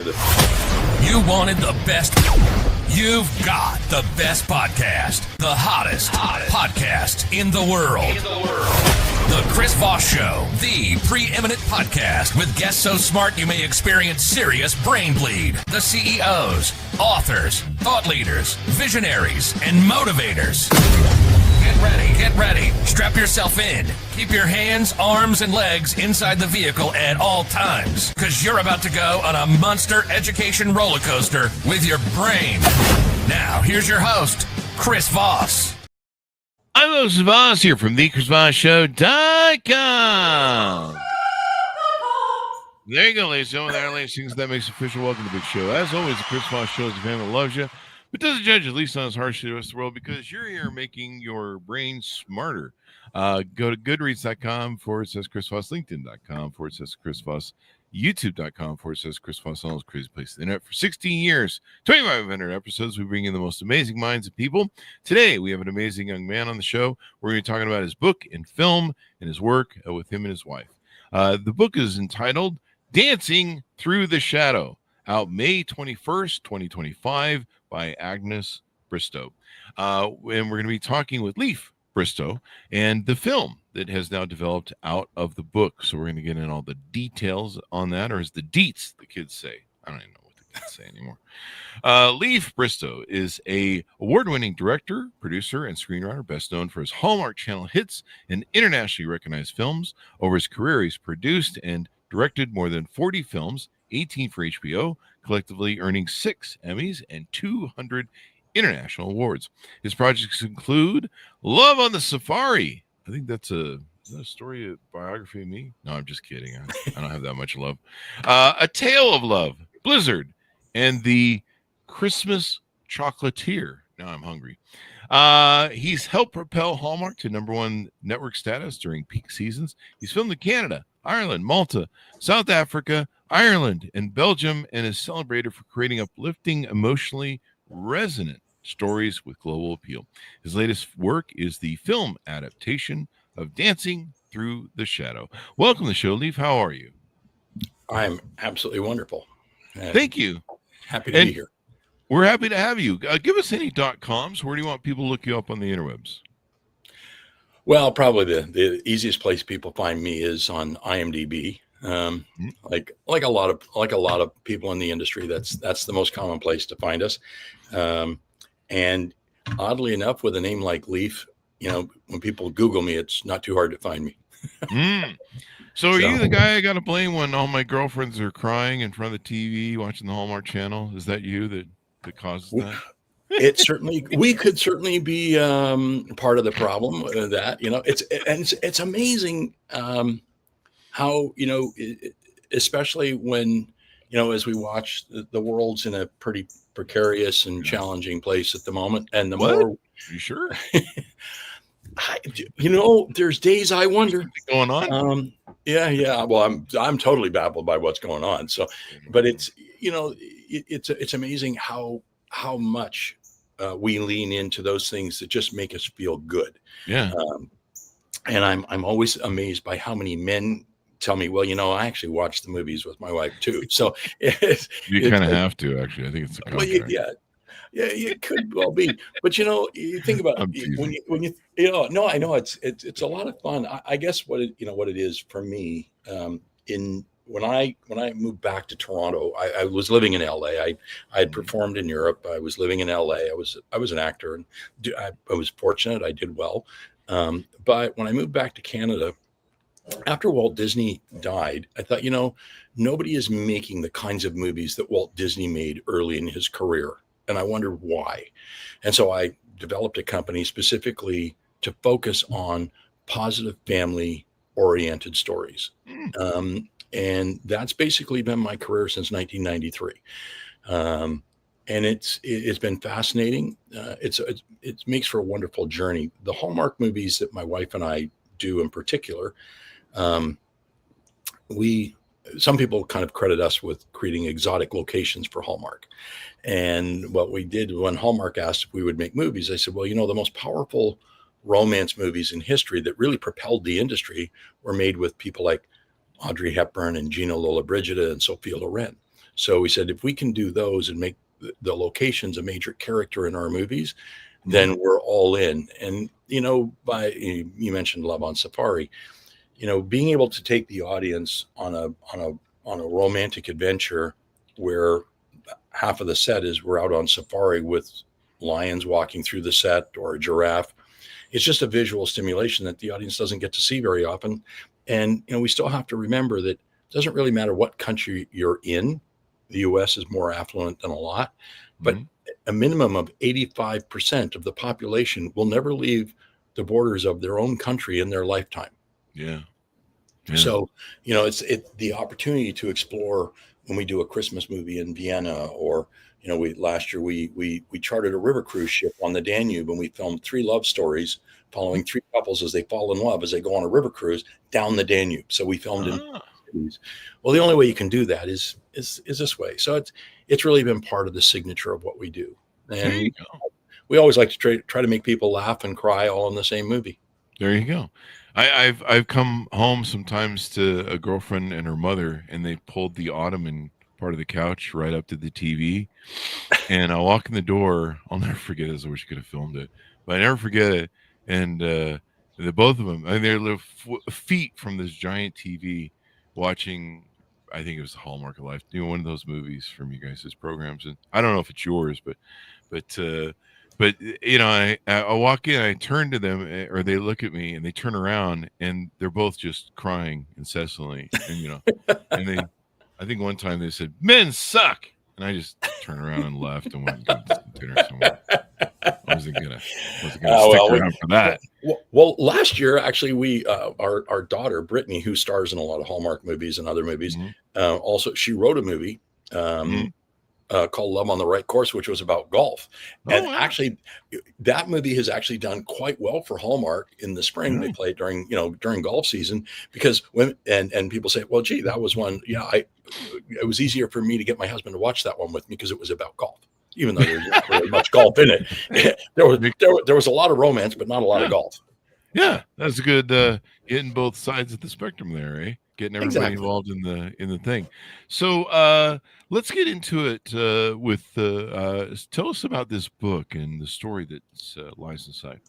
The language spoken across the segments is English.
You wanted the best. You've got the best podcast. The hottest podcast in the world. The Chris Voss Show, the preeminent podcast with guests so smart you may experience serious brain bleed. The CEOs, authors, thought leaders, visionaries, and motivators. Get ready. Strap yourself in. Keep your hands, arms, and legs inside the vehicle at all times, because you're about to go on a monster education roller coaster with your brain. Now, here's your host, Chris Voss. I'm Moses Voss here from thechrisvossshow.com. There you go, ladies and gentlemen. There are things that makes official. Welcome to the big show. As always, the Chris Voss Show is a family that loves you, but doesn't judge, at least not as harsh to the rest of the world, because you're here making your brain smarter. Go to goodreads.com/Chris Voss, LinkedIn.com/Chris Voss, YouTube.com/Chris Voss, all those crazy places on the internet. For 16 years, 2,500 episodes, we bring in the most amazing minds of people. Today, we have an amazing young man on the show. We're going to be talking about his book and film and his work with him and his wife. The book is entitled Dancing Through the Shadow, out May 21st, 2025, by Agnes Bristow. And we're going to be talking with Leif Bristow and the film that has now developed out of the book. So we're going to get in all the details on that, or as the deets, the kids say. I don't even know what the kids say anymore. Leif Bristow is a award-winning director, producer, and screenwriter, best known for his Hallmark Channel hits and internationally recognized films. Over his career, he's produced and directed more than 40 films, 18 for HBO, collectively earning 6 Emmys and 200 international awards. His projects include Love on the Safari. I think is that a story, a biography of me? No, I'm just kidding. I don't have that much love. A Tale of Love, Blizzard, and The Christmas Chocolatier. Now I'm hungry. He's helped propel Hallmark to #1 network status during peak seasons. He's filmed in Canada, Ireland, Malta, South Africa, Ireland, and Belgium, and is celebrated for creating uplifting, emotionally resonant stories with global appeal. His latest work is the film adaptation of Dancing Through the Shadow. Welcome to the show, Leif. How are you? I'm absolutely wonderful. Thank you. Happy to be here. We're happy to have you. Give us any .coms. Where do you want people to look you up on the interwebs? Well, probably the easiest place people find me is on IMDb. Like a lot of people in the industry, that's the most common place to find us. And oddly enough, with a name like Leif, when people Google me, it's not too hard to find me. So are you the guy I got to blame when all my girlfriends are crying in front of the TV watching the Hallmark Channel? Is that you that causes that? We could certainly be part of the problem with that. It's amazing how, especially when, as we watch, the world's in a pretty precarious and challenging place at the moment. And the more, you sure? There's days I wonder what's going on. Yeah. Well, I'm totally baffled by what's going on. So, but it's amazing how much we lean into those things that just make us feel good. Yeah. And I'm always amazed by how many men tell me, well, I actually watch the movies with my wife too. So you kind of have to, actually. I think it's a contract. Well, yeah, it could well be. But you think about it, when you no, I know it's a lot of fun. I guess what it is for me. When I moved back to Toronto, I was living in LA. I had performed in Europe. I was living in LA. I was an actor, and I was fortunate. I did well. But when I moved back to Canada, after Walt Disney died, I thought, nobody is making the kinds of movies that Walt Disney made early in his career. And I wondered why. And so I developed a company specifically to focus on positive family-oriented stories. And that's basically been my career since 1993. And it's been fascinating. It makes for a wonderful journey. The Hallmark movies that my wife and I do in particular, some people kind of credit us with creating exotic locations for Hallmark. And what we did when Hallmark asked if we would make movies, I said, well, the most powerful romance movies in history that really propelled the industry were made with people like Audrey Hepburn and Gina Lollobrigida and Sophia Loren. So we said, if we can do those and make the locations a major character in our movies, then we're all in. And, you mentioned Love on Safari, being able to take the audience on a romantic adventure where half of the set is we're out on safari with lions walking through the set or a giraffe. It's just a visual stimulation that the audience doesn't get to see very often. And, we still have to remember that it doesn't really matter what country you're in. The US is more affluent than a lot, but a minimum of 85% of the population will never leave the borders of their own country in their lifetime. Yeah. So, it's the opportunity to explore when we do a Christmas movie in Vienna, or, last year we chartered a river cruise ship on the Danube, and we filmed 3 love stories following 3 couples as they fall in love as they go on a river cruise down the Danube. So we filmed in cities. Well, the only way you can do that is this way. So it's really been part of the signature of what we do. And we always like to try to make people laugh and cry all in the same movie. There you go. I've come home sometimes to a girlfriend and her mother, and they pulled the ottoman part of the couch right up to the TV. And I walk in the door. I'll never forget it. I wish I could have filmed it, but I never forget it. And the both of them, they're little feet from this giant TV, watching. I think it was the Hallmark of Life, one of those movies from you guys' programs. And I don't know if it's yours, but I walk in, I turn to them, or they look at me, and they turn around, and they're both just crying incessantly. And and I think one time they said, "Men suck," and I just turned around and left and went and got dinner somewhere. I wasn't gonna stick around for that. Well, last year actually, we our daughter Brittany, who stars in a lot of Hallmark movies and other movies, also she wrote a movie called Love on the Right Course, which was about golf. And actually, that movie has actually done quite well for Hallmark in the spring. They play during golf season, because when and people say, well, gee, that was one. Yeah, it was easier for me to get my husband to watch that one with me because it was about golf, even though there's not really much golf in it. There was a lot of romance, but not a lot of golf. Yeah, that's a good getting both sides of the spectrum there, eh? Getting everybody involved in the thing. So let's get into it with tell us about this book and the story that lies inside.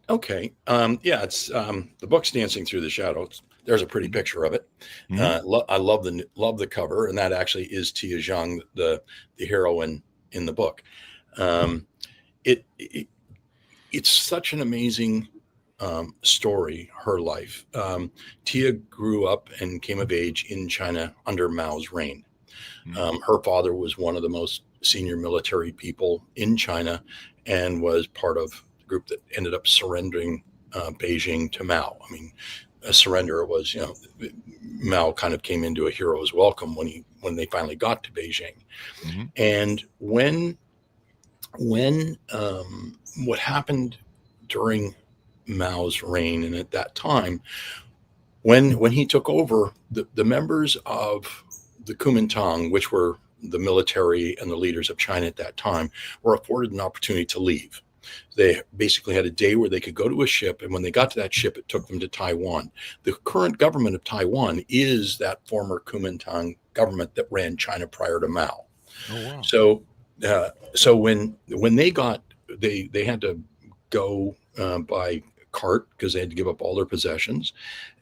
Okay. It's the book's Dancing Through the Shadows. There's a pretty picture of it. I love the cover, and that actually is Tia Zhang, the heroine in the book. It's such an amazing story, her life. Tia grew up and came of age in China under Mao's reign. Her father was one of the most senior military people in China and was part of the group that ended up surrendering Beijing to Mao. I mean, a surrender was, Mao kind of came into a hero's welcome when they finally got to Beijing. And when what happened during Mao's reign, and at that time, when he took over, the members of the Kuomintang, which were the military and the leaders of China at that time, were afforded an opportunity to leave. They basically had a day where they could go to a ship, and when they got to that ship, it took them to Taiwan. The current government of Taiwan is that former Kuomintang government that ran China prior to Mao. Oh, wow. So when they had to go by cart because they had to give up all their possessions,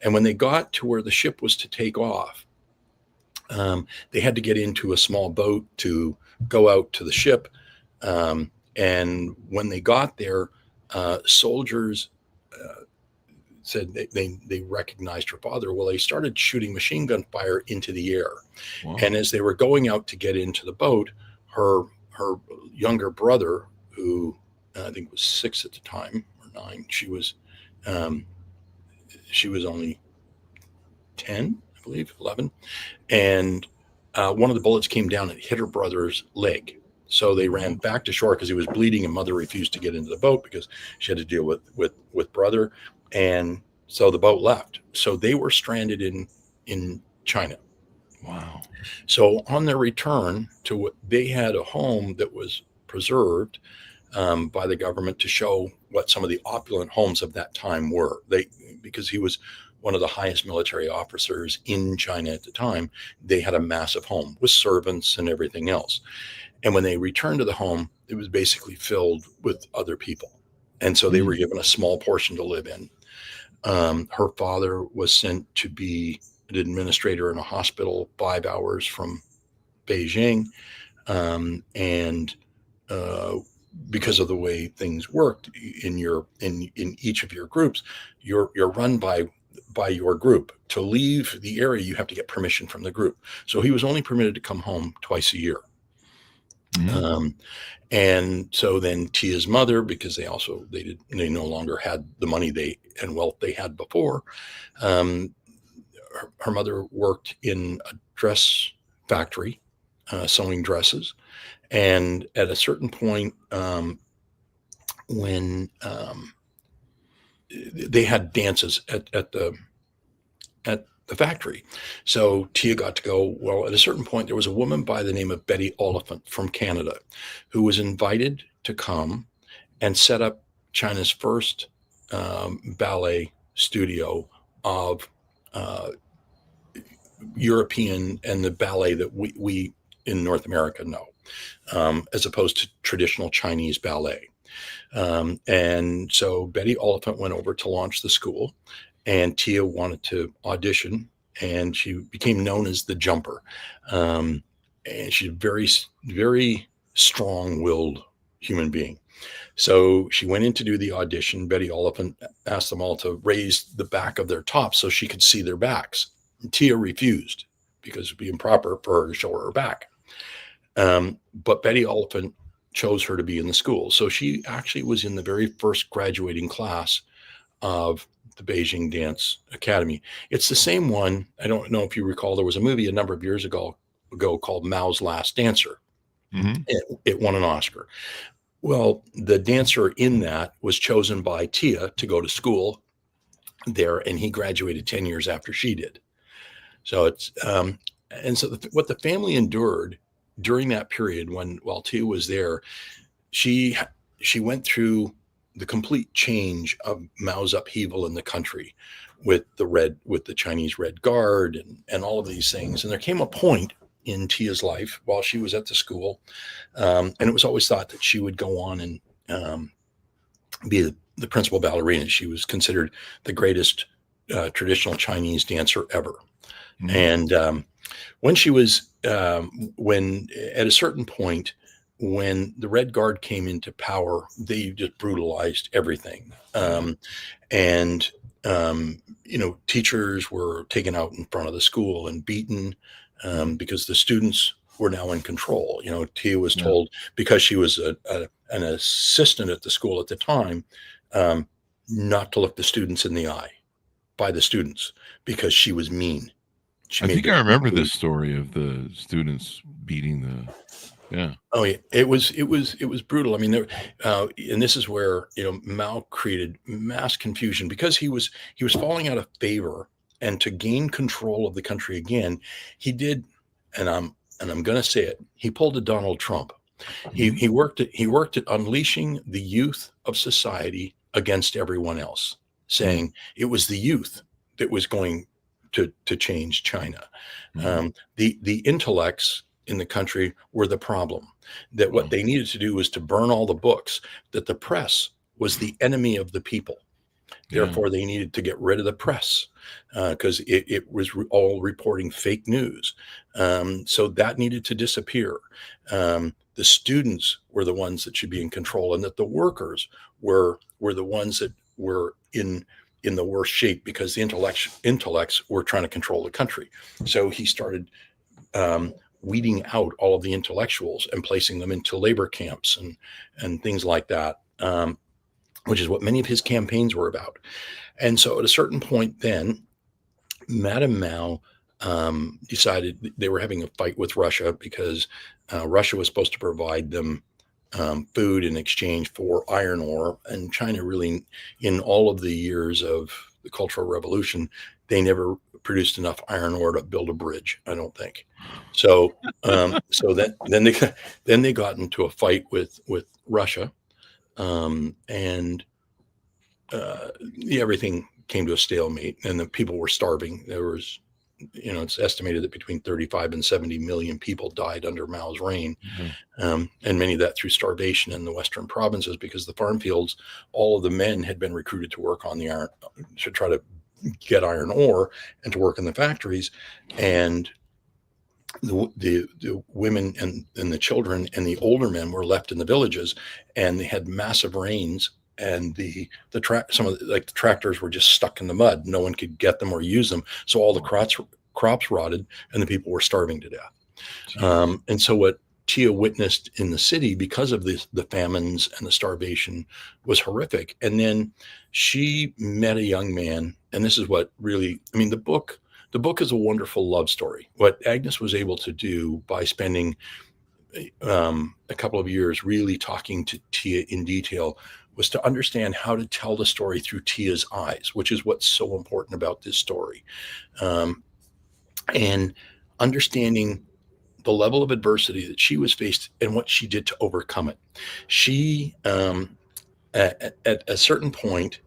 and when they got to where the ship was to take off, they had to get into a small boat to go out to the ship. And when they got there, soldiers said they recognized her father. Well, they started shooting machine gun fire into the air. Wow. And as they were going out to get into the boat, her younger brother, who I think was 6 at the time or 9, she was only 10, I believe, 11. And one of the bullets came down and hit her brother's leg. So they ran back to shore because he was bleeding, and mother refused to get into the boat because she had to deal with brother. And so the boat left. So they were stranded in China. Wow. So on their return to what they had, a home that was preserved by the government to show what some of the opulent homes of that time were. Because he was one of the highest military officers in China at the time. They had a massive home with servants and everything else. And when they returned to the home, it was basically filled with other people. And so they were given a small portion to live in. Her father was sent to be an administrator in a hospital 5 hours from Beijing. Because of the way things worked in each of your groups, you're run by your group. To leave the area, you have to get permission from the group. So he was only permitted to come home twice a year. And so then Tia's mother, because they no longer had the money and wealth they had before, her mother worked in a dress factory, sewing dresses. And at a certain point, when they had dances at the factory, so Tia got to go. Well, at a certain point, there was a woman by the name of Betty Oliphant from Canada who was invited to come and set up China's first ballet studio of European and the ballet that we in North America know. As opposed to traditional Chinese ballet. And so Betty Oliphant went over to launch the school, and Tia wanted to audition, and she became known as the Jumper. And she's a very, very strong-willed human being. So she went in to do the audition. Betty Oliphant asked them all to raise the back of their tops so she could see their backs. And Tia refused because it would be improper for her to show her back. But Betty Oliphant chose her to be in the school. So she actually was in the very first graduating class of the Beijing Dance Academy. It's the same one. I don't know if you recall, there was a movie a number of years ago called Mao's Last Dancer. It won an Oscar. Well, the dancer in that was chosen by Tia to go to school there, and he graduated 10 years after she did. So it's, and so what the family endured during that period while Tia was there, she went through the complete change of Mao's upheaval in the country with the Chinese Red Guard and all of these things. And there came a point in Tia's life while she was at the school, and it was always thought that she would go on and be the principal ballerina. She was considered the greatest traditional Chinese dancer ever. And when she was, when at a certain point, when the Red Guard came into power, they just brutalized everything. Teachers were taken out in front of the school and beaten because the students were now in control. Tia was told, because she was an assistant at the school at the time, not to look the students in the eye by the students because she was mean. I think I remember this story of the students beating the. Oh yeah, it was brutal. I mean, and this is where Mao created mass confusion because he was falling out of favor, and to gain control of the country again, he did, and I'm going to say it. He pulled a Donald Trump. He worked at unleashing the youth of society against everyone else, saying it was the youth that was going to change China. The intellects in the country were the problem, that what they needed to do was to burn all the books, that the press was the enemy of the people. Therefore, they needed to get rid of the press because it was all reporting fake news. So that needed to disappear. The students were the ones that should be in control, and that the workers were the ones that were in the worst shape because the intellects were trying to control the country. So he started weeding out all of the intellectuals and placing them into labor camps and things like that, which is what many of his campaigns were about. And so at a certain point then, Madame Mao decided they were having a fight with Russia because Russia was supposed to provide them food in exchange for iron ore. And China really, in all of the years of the Cultural Revolution, they never produced enough iron ore to build a bridge, I don't think. So then they got into a fight with Russia, and everything came to a stalemate, and the people were starving. There was, it's estimated that between 35 and 70 million people died under Mao's reign, and many of that through starvation in the western provinces, because the farm fields, all of the men had been recruited to work on the iron, to try to get iron ore and to work in the factories, and the women and the children and the older men were left in the villages, and they had massive rains, and the tractors were just stuck in the mud. No one could get them or use them, so all the crops rotted, and the people were starving to death. And so what Tia witnessed in the city, because of the famines and the starvation, was horrific. And then she met a young man, and this is what really, the book is a wonderful love story. What Agnes was able to do by spending a couple of years really talking to Tia in detail was to understand how to tell the story through Tia's eyes, which is what's so important about this story. And understanding the level of adversity that she was faced and what she did to overcome it. She, at a certain point,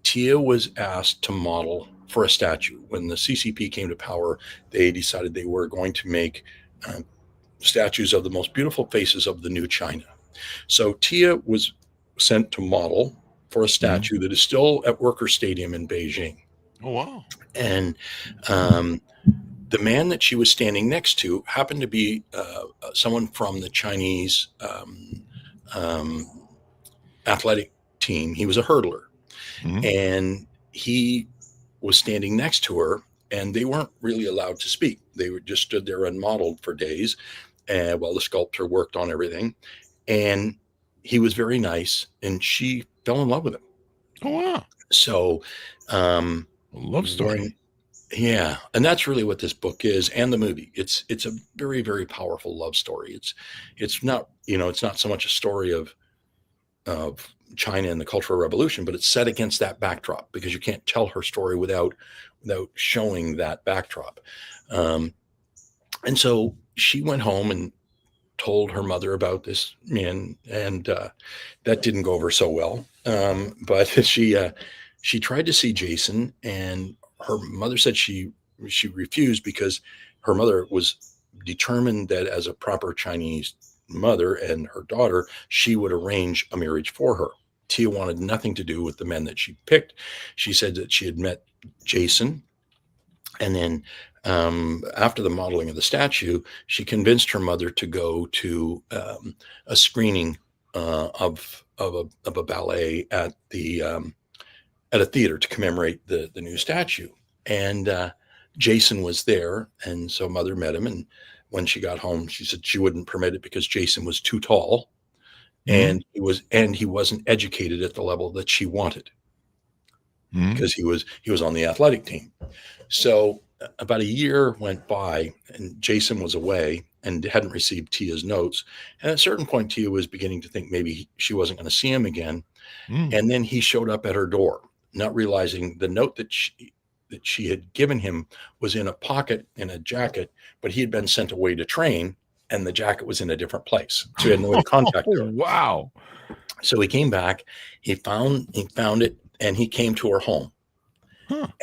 Tia was asked to model for a statue. When the CCP came to power, they decided they were going to make statues of the most beautiful faces of the new China. So Tia was sent to model for a statue that is still at Worker Stadium in Beijing. Oh, wow. And the man that she was standing next to happened to be someone from the Chinese athletic team. He was a hurdler. And he was standing next to her, and they weren't really allowed to speak. They were just stood there unmodeled for days while the sculptor worked on everything. And he was very nice, and she fell in love with him. Oh, wow. So, love story. Yeah. And that's really what this book is, and the movie. It's a very, very powerful love story. It's not, it's not so much a story of China and the Cultural Revolution, but it's set against that backdrop, because you can't tell her story without showing that backdrop. And so she went home and told her mother about this man, and that didn't go over so well. But she tried to see Jason, and her mother said she refused, because her mother was determined that as a proper Chinese mother and her daughter, she would arrange a marriage for her. Tia wanted nothing to do with the men that she picked. She said that she had met Jason, and then after the modeling of the statue, she convinced her mother to go to a screening of a ballet at a theater to commemorate the new statue. And Jason was there, and so mother met him. And when she got home, she said she wouldn't permit it because Jason was too tall, and he wasn't educated at the level that she wanted, because he was on the athletic team. So about a year went by, and Jason was away and hadn't received Tia's notes. And at a certain point, Tia was beginning to think maybe she wasn't going to see him again. And then he showed up at her door, not realizing the note that she had given him was in a pocket in a jacket, but he had been sent away to train, and the jacket was in a different place. So he had no way to contact her. Wow. So he came back, he found it, and he came to her home.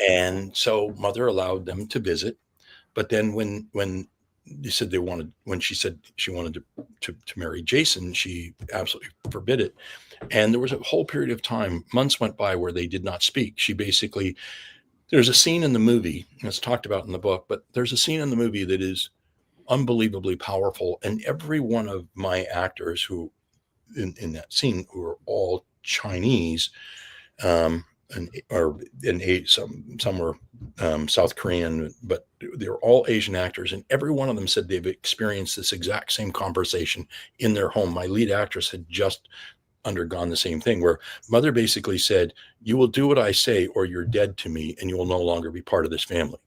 And so mother allowed them to visit. But then when they said when she said she wanted to marry Jason, she absolutely forbid it. And there was a whole period of time, months went by, where they did not speak. There's a scene in the movie, and it's talked about in the book, but there's a scene in the movie that is unbelievably powerful. And every one of my actors who in that scene, who are all Chinese, some were South Korean, but they're all Asian actors. And every one of them said they've experienced this exact same conversation in their home. My lead actress had just undergone the same thing, where mother basically said, "You will do what I say, or you're dead to me, and you will no longer be part of this family."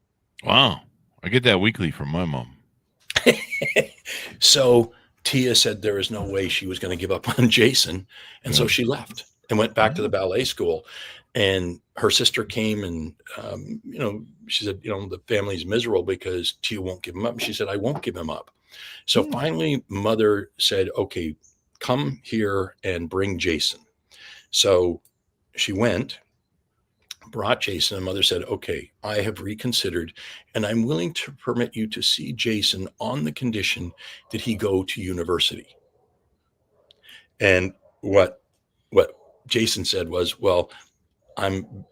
Wow. I get that weekly from my mom. So Tia said there was no way she was going to give up on Jason. And so she left and went back to the ballet school. And her sister came, and, she said, the family's miserable because Tia won't give him up. And she said, "I won't give him up." So finally, mother said, "Okay, come here and bring Jason." So she went, brought Jason, and mother said, okay, I have reconsidered, and I'm willing to permit you to see Jason on the condition that he go to university. And what Jason said was, well, I'm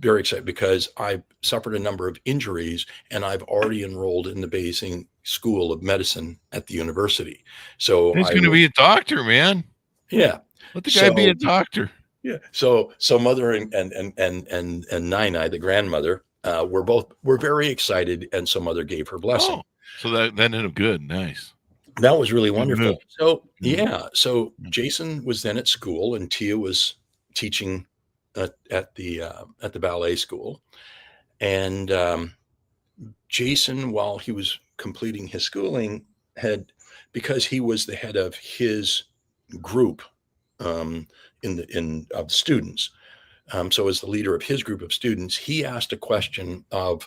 very excited because I've suffered a number of injuries and I've already enrolled in the Beijing School of Medicine at the university. So He's going to be a doctor, man. Yeah. Let the guy be a doctor. Yeah. So mother and Nai, the grandmother, were very excited, and so mother gave her blessing. Oh, so that ended up good. Nice. That was really wonderful. Move. So so Jason was then at school, and Tia was teaching at the ballet school, and Jason, while he was completing his schooling, because he was the head of his group of students. So as the leader of his group of students, he asked a question of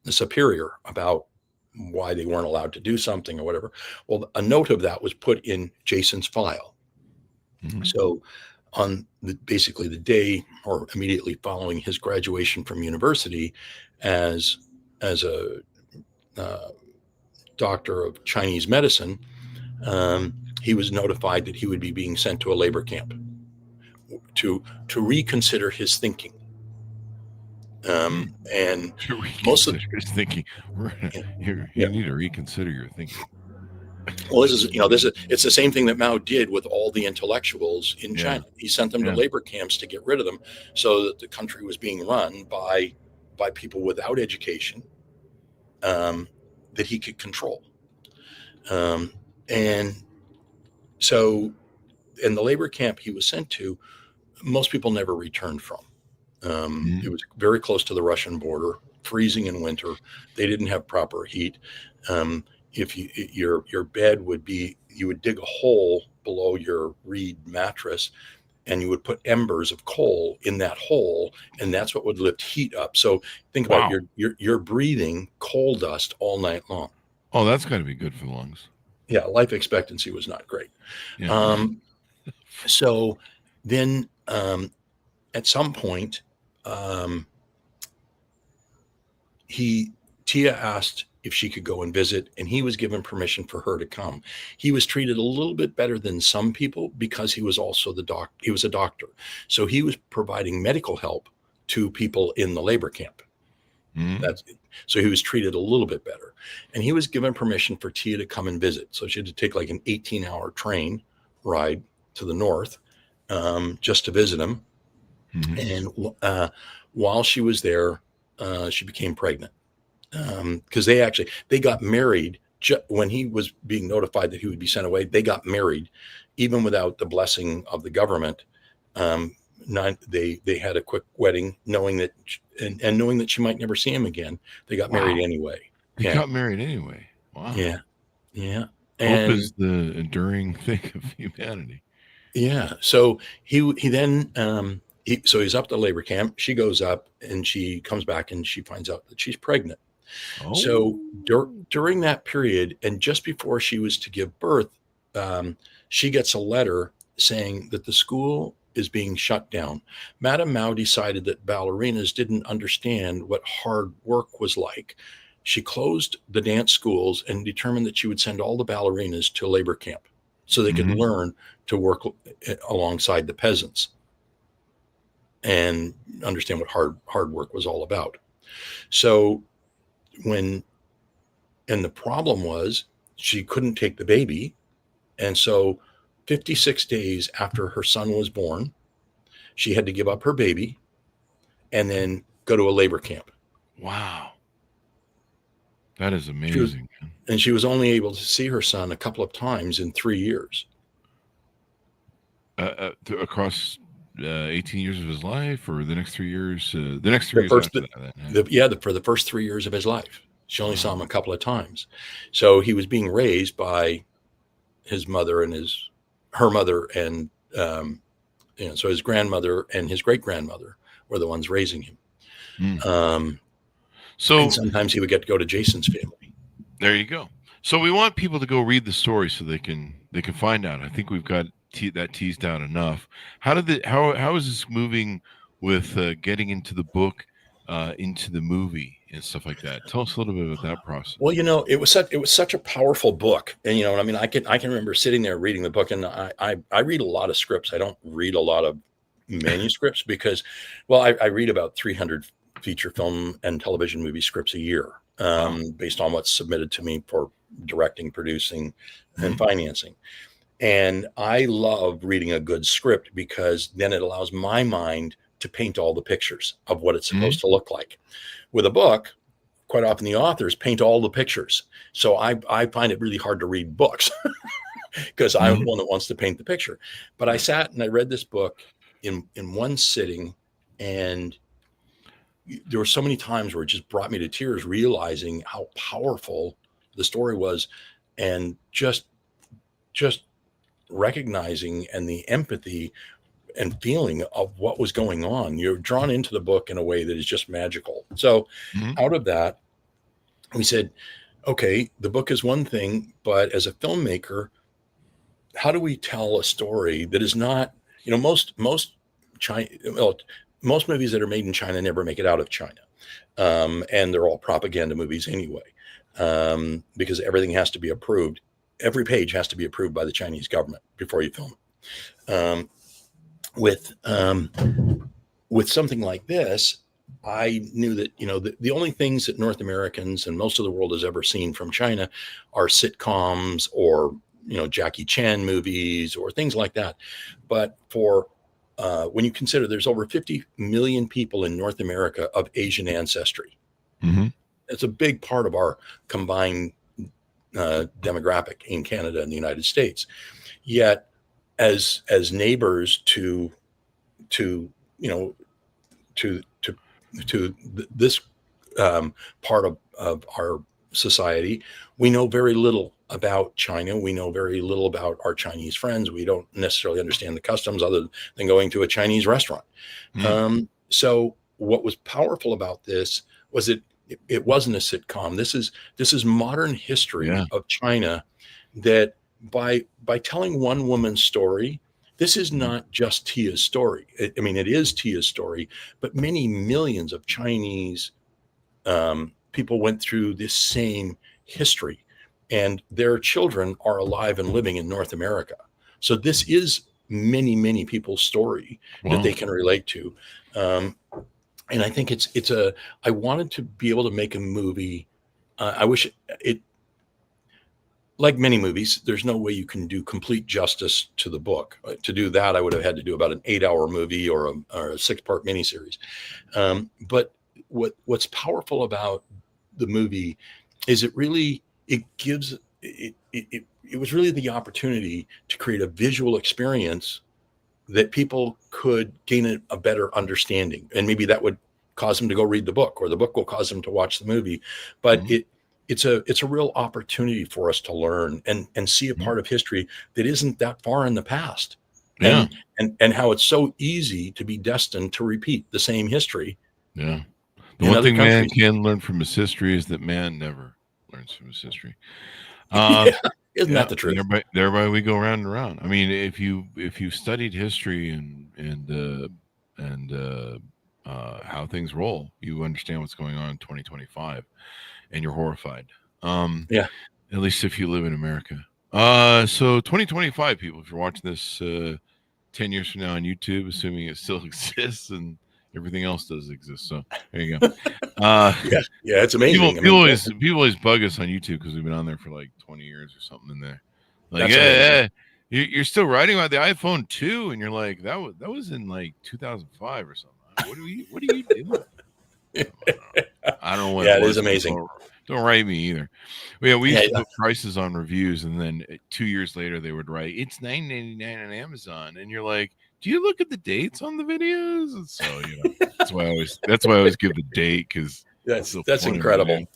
the superior about why they weren't allowed to do something or whatever. Well, a note of that was put in Jason's file. Mm-hmm. So on basically the day or immediately following his graduation from university as a doctor of Chinese medicine, he was notified that he would be being sent to a labor camp to reconsider his thinking. And most of his thinking, you need to reconsider your thinking. Well, it's the same thing that Mao did with all the intellectuals in China. He sent them to labor camps to get rid of them, so that the country was being run by people without education that he could control. And so in the labor camp he was sent to, most people never returned from. It was very close to the Russian border, freezing in winter. They didn't have proper heat. If your bed would be, you would dig a hole below your reed mattress, and you would put embers of coal in that hole, and that's what would lift heat up. So think about you're breathing coal dust all night long. Oh, that's got to be good for the lungs. Yeah, life expectancy was not great. Yeah. So then at some point, Tia asked if she could go and visit, and he was given permission for her to come. He was treated a little bit better than some people because he was also he was a doctor. So he was providing medical help to people in the labor camp. So he was treated a little bit better, and he was given permission for Tia to come and visit. So she had to take like an 18-hour train ride to the north just to visit him. And while she was there, she became pregnant because they got married when he was being notified that he would be sent away. They got married even without the blessing of the government. They had a quick wedding, knowing that knowing that she might never see him again. They got married anyway. They got married anyway. Wow. Yeah. Hope is the enduring thing of humanity. Yeah. So he then so he's up to labor camp. She goes up and she comes back and she finds out that she's pregnant. Oh. So during that period, and just before she was to give birth, she gets a letter saying that the school is being shut down. Madame Mao decided that ballerinas didn't understand what hard work was like. She closed the dance schools and determined that she would send all the ballerinas to labor camp so they could learn to work alongside the peasants and understand what hard work was all about. So and the problem was she couldn't take the baby. And so 56 days after her son was born, she had to give up her baby and then go to a labor camp. Wow. That is amazing. And she was only able to see her son a couple of times in 3 years. Across 18 years of his life, or the next 3 years? The next 3 years after that. For the first 3 years of his life. She only saw him a couple of times. So he was being raised by his mother and her mother, and so his grandmother and his great grandmother were the ones raising him. And sometimes he would get to go to Jason's family. There you go. So we want people to go read the story so they can find out. I think we've got that teased out enough. How is this moving with getting into the book, into the movie and stuff like that. Tell us a little bit about that process. Well, it was such a powerful book, and I mean, I can remember sitting there reading the book, and I read a lot of scripts. I don't read a lot of manuscripts because, well, I read about 300 feature film and television movie scripts a year, based on what's submitted to me for directing, producing, and financing. And I love reading a good script because then it allows my mind to paint all the pictures of what it's supposed to look like. With a book, quite often the authors paint all the pictures. So I find it really hard to read books because I'm the one that wants to paint the picture. But I sat and I read this book in one sitting, and there were so many times where it just brought me to tears, realizing how powerful the story was, and just recognizing and the empathy and feeling of what was going on. You're drawn into the book in a way that is just magical. So out of that, we said, okay, the book is one thing, but as a filmmaker, how do we tell a story that is not, most movies that are made in China never make it out of China. And they're all propaganda movies anyway, because everything has to be approved. Every page has to be approved by the Chinese government before you film it. With something like this, I knew that, the only things that North Americans and most of the world has ever seen from China are sitcoms or, Jackie Chan movies or things like that. But when you consider there's over 50 million people in North America of Asian ancestry, it's a big part of our combined demographic in Canada and the United States. Yet, as neighbors to this part of our society, we know very little about China. We know very little about our Chinese friends. We don't necessarily understand the customs other than going to a Chinese restaurant. So what was powerful about this was it wasn't a sitcom. This is modern history of China, that by telling one woman's story, this is not just Tia's story. It is Tia's story, but many millions of Chinese people went through this same history, and their children are alive and living in North America. So this is many, many people's story that they can relate to. And I think I wanted to be able to make a movie. I wish it, like many movies, there's no way you can do complete justice to the book. To do that, I would have had to do about an 8-hour movie or a 6-part miniseries. But what's powerful about the movie is it was really the opportunity to create a visual experience that people could gain a better understanding. And maybe that would cause them to go read the book, or the book will cause them to watch the movie. But it's a real opportunity for us to learn and see a part of history that isn't that far in the past. And how it's so easy to be destined to repeat the same history. Yeah. The one thing man can learn from his history is that man never learns from his history. Isn't that the truth? Thereby we go round and round. I mean, if you studied history and how things roll, you understand what's going on in 2025, and you're horrified. At least if you live in America. So 2025, people, if you're watching this 10 years from now on YouTube, assuming it still exists and everything else does exist. So there you go. It's amazing. People always bug us on YouTube because we've been on there for like 20 years or something in there. Like, you're still writing about the iPhone 2, and you're like, that was in like 2005 or something. What are you doing? I don't know what it is amazing. Don't write me either. We used to put prices on reviews, and then 2 years later they would write it's $9.99 on Amazon, and you're like, do you look at the dates on the videos? And so that's why I always give the date, because that's incredible.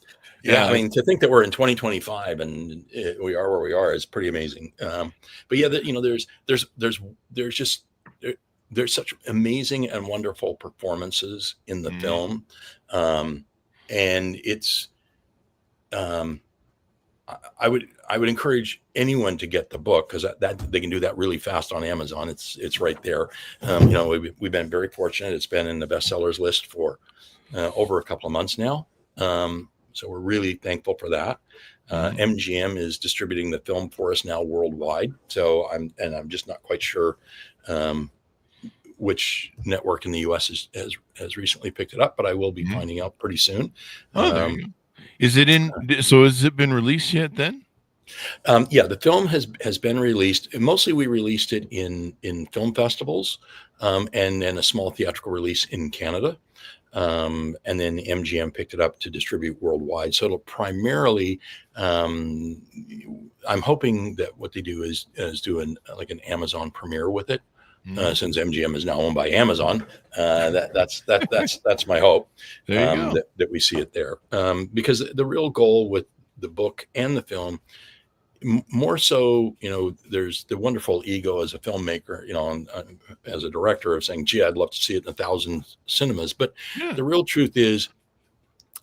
I mean, to think that we're in 2025 and we are where we are is pretty amazing. But there's such amazing and wonderful performances in the film, and it's I would encourage anyone to get the book, because that they can do that really fast on Amazon. It's right there. We've been very fortunate. It's been in the bestsellers list for over a couple of months now. So we're really thankful for that. MGM is distributing the film for us now worldwide. So I'm just not quite sure which network in the U.S. has recently picked it up, but I will be finding out pretty soon. Oh, there you go. Is it in? So has it been released yet then? Yeah, the film has been released. Mostly we released it in film festivals, and then a small theatrical release in Canada. And then MGM picked it up to distribute worldwide. So it'll primarily, I'm hoping that what they do is do an Amazon premiere with it. Since MGM is now owned by Amazon, that's my hope. There you go. That we see it there, because the real goal with the book and the film, more so, there's the wonderful ego as a filmmaker, and as a director, of saying, "Gee, I'd love to see it in 1,000 cinemas." But the real truth is,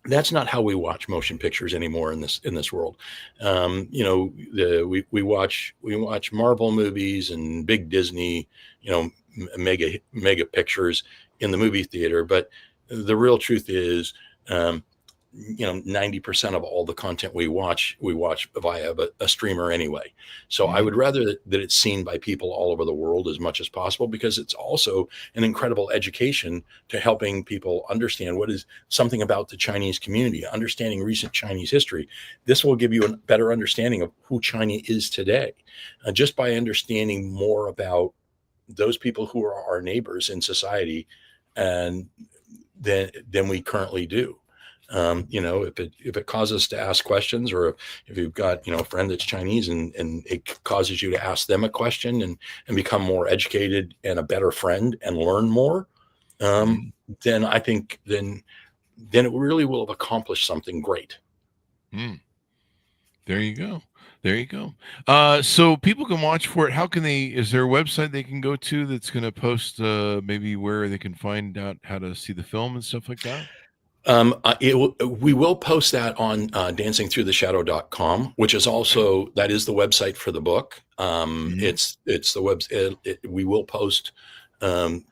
that's not how we watch motion pictures anymore in this world. We watch Marvel movies and big Disney, mega pictures in the movie theater. But the real truth is, 90% of all the content we watch via a streamer anyway. So I would rather that it's seen by people all over the world as much as possible, because it's also an incredible education to helping people understand what is something about the Chinese community, understanding recent Chinese history. This will give you a better understanding of who China is today, just by understanding more about those people who are our neighbors in society, and than we currently do. If it causes us to ask questions, or if you've got, a friend that's Chinese and it causes you to ask them a question and become more educated and a better friend and learn more, then I think then it really will have accomplished something great. There you go. There you go. So people can watch for it. How can they, is there a website they can go to that's going to post maybe where they can find out how to see the film and stuff like that? We will post that on dancingthroughtheshadow.com, which is also, that is the website for the book. It's the website. We will post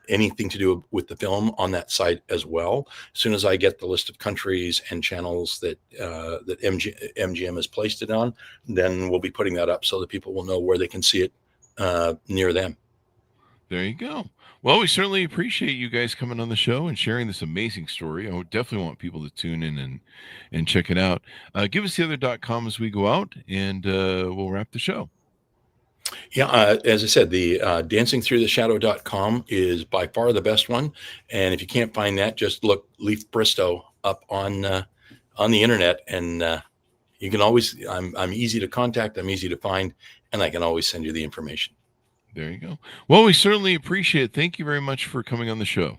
anything to do with the film on that site as well. As soon as I get the list of countries and channels that MGM has placed it on, then we'll be putting that up so that people will know where they can see it near them. There you go. Well, we certainly appreciate you guys coming on the show and sharing this amazing story. I would definitely want people to tune in and check it out. Give us the other.com as we go out, and we'll wrap the show. Yeah, as I said, the dancingthroughtheshadow.com is by far the best one. And if you can't find that, just look Leif Bristow up on the internet, and you can always, I'm easy to contact, I'm easy to find, and I can always send you the information. There you go. Well, we certainly appreciate it. Thank you very much for coming on the show.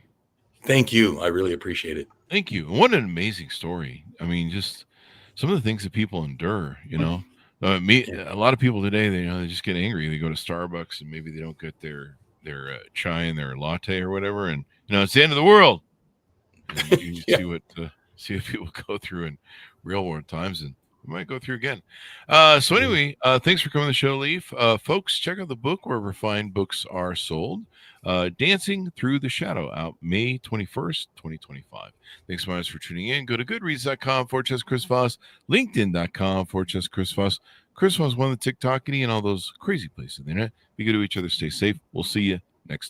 Thank you. I really appreciate it. Thank you. What an amazing story. I mean, just some of the things that people endure, a lot of people today, they just get angry. They go to Starbucks and maybe they don't get their chai and their latte or whatever. And, it's the end of the world. And you see what people go through in real world times, and we might go through again. So anyway, thanks for coming on the show, Leif. Folks, check out the book wherever fine books are sold. Dancing Through the Shadow, out May 21st, 2025. Thanks so much for tuning in. Go to goodreads.com/Chris Voss, linkedin.com/Chris Voss. Chris Voss, one of the TikTok and all those crazy places on the internet. Be good to each other. Stay safe. We'll see you next time.